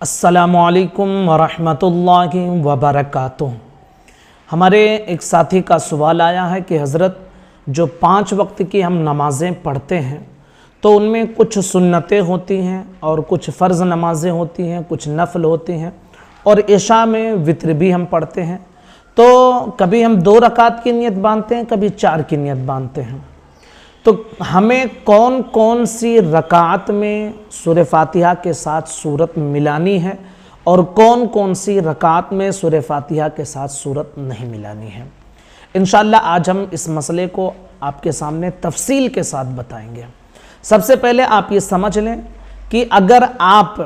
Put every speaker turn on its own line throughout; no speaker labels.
अस्सलामुअलैकुम वरहमतुल्लाहि वबरकातुह। हमारे एक साथी का सवाल आया है कि हज़रत जो 5 वक्त की हम नमाज़ें पढ़ते हैं तो उनमें कुछ सुन्नतें होती हैं और कुछ फ़र्ज़ नमाज़ें होती हैं, कुछ नफ़ल होती हैं और इशा में वित्र भी हम पढ़ते हैं। तो कभी हम 2 रकात की नियत बांधते हैं, कभी 4 की नियत बांधते हैं। तो हमें कौन कौन सी रकात में सूरह फातिहा के साथ सूरत मिलानी है और कौन कौन सी रकात में सूरह फातिहा के साथ सूरत नहीं मिलानी है, इंशाअल्लाह आज हम इस मसले को आपके सामने तफसील के साथ बताएंगे। सबसे पहले आप ये समझ लें कि अगर आप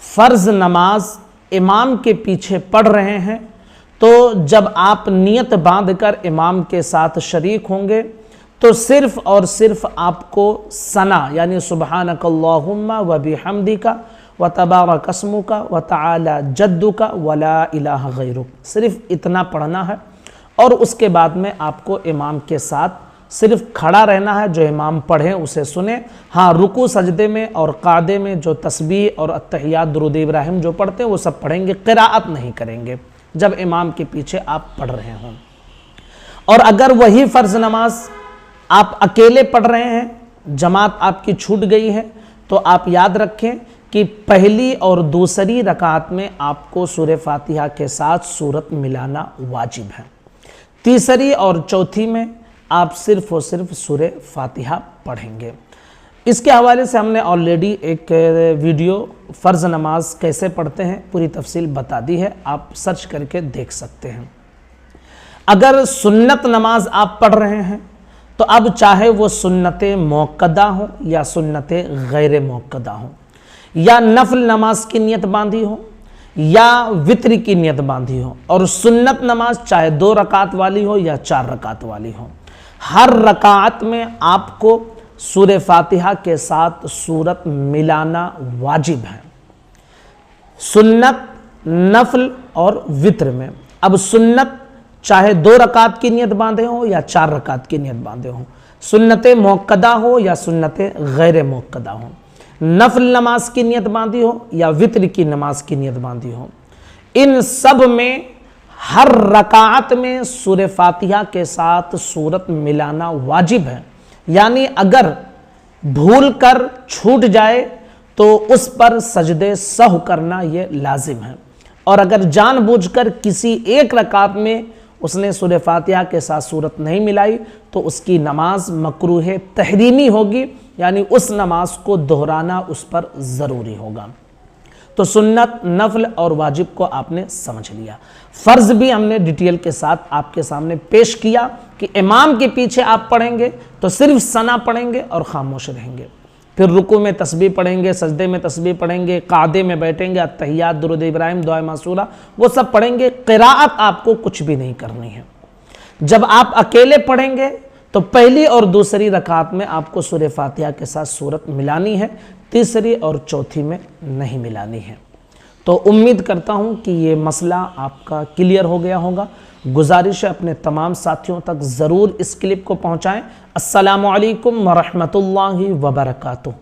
फ़र्ज़ नमाज इमाम के पीछे पढ़ रहे हैं तो जब आप नियत बांधकर इमाम के साथ शरीक होंगे तो सिर्फ़ और सिर्फ आपको सना यानी सुब्हानकल्लाहुम्मा व बिहम्दिका व तबारक अस्मुका व तआला जद्दुका व ला इलाहा गैरुक, सिर्फ इतना पढ़ना है और उसके बाद में आपको इमाम के साथ सिर्फ खड़ा रहना है। जो इमाम पढ़े उसे सुने। हाँ, रुकू सजदे में और क़ादे में जो तस्बीह और अत्तहियात दुरूद इब्राहिम जो पढ़ते हैं वो सब पढ़ेंगे, क़िराअत नहीं करेंगे जब इमाम के पीछे आप पढ़ रहे हों। और अगर वही फ़र्ज़ नमाज आप अकेले पढ़ रहे हैं, जमात आपकी छूट गई है, तो आप याद रखें कि पहली और दूसरी रकात में आपको सूरह फातिहा के साथ सूरत मिलाना वाजिब है। तीसरी और चौथी में आप सिर्फ़ और सिर्फ सूरह फातिहा पढ़ेंगे। इसके हवाले से हमने ऑलरेडी एक वीडियो फ़र्ज़ नमाज कैसे पढ़ते हैं पूरी तफसील बता दी है, आप सर्च करके देख सकते हैं। अगर सुन्नत नमाज आप पढ़ रहे हैं तो अब चाहे वो सुन्नत मुअक्कदा हो या सुन्नत गैर मुअक्कदा हो, या नफल नमाज की नियत बांधी हो या वित्र की नियत बांधी हो, और सुन्नत नमाज चाहे 2 रकात वाली हो या 4 रकात वाली हो, हर रकात में आपको सूरह फातिहा के साथ सूरत मिलाना वाजिब है, सुन्नत, नफल और वित्र में। अब सुन्नत चाहे 2 रकात की नियत बांधे हो या 4 रकात की नियत बांधे हो, सुन्नत मुअक्कदा हो या सुन्नत गैर मुअक्कदा हो, नफल नमाज की नियत बांधी हो या वित्र की नमाज की नियत बांधी हो, इन सब में हर रकात में सूरह फातिहा के साथ सूरत मिलाना वाजिब है। यानी अगर भूल कर छूट जाए तो उस पर सजदे सहव करना ये लाजिम है, और अगर जानबूझकर किसी एक रकात में उसने सूरह फातिहा के साथ सूरत नहीं मिलाई तो उसकी नमाज मकरूह तहरीमी होगी, यानी उस नमाज को दोहराना उस पर ज़रूरी होगा। तो सुन्नत, नफल और वाजिब को आपने समझ लिया। फ़र्ज़ भी हमने डिटेल के साथ आपके सामने पेश किया कि इमाम के पीछे आप पढ़ेंगे तो सिर्फ सना पढ़ेंगे और खामोश रहेंगे, फिर रुकू में तस्बीह पढ़ेंगे, सजदे में तस्बीह पढ़ेंगे, क़ादे में बैठेंगे, अत्तहियात दुरूद इब्राहिम दुआ मासूरा वो सब पढ़ेंगे, क़िराअत आपको कुछ भी नहीं करनी है। जब आप अकेले पढ़ेंगे तो पहली और दूसरी रकात में आपको सूरह फातिहा के साथ सूरत मिलानी है, तीसरी और चौथी में नहीं मिलानी है। तो उम्मीद करता हूँ कि ये मसला आपका क्लियर हो गया होगा। गुजारिश है अपने तमाम साथियों तक ज़रूर इस क्लिप को पहुँचाएँ। अस्सलामु अलैकुम वरहमतुल्लाहि वबरकातुह।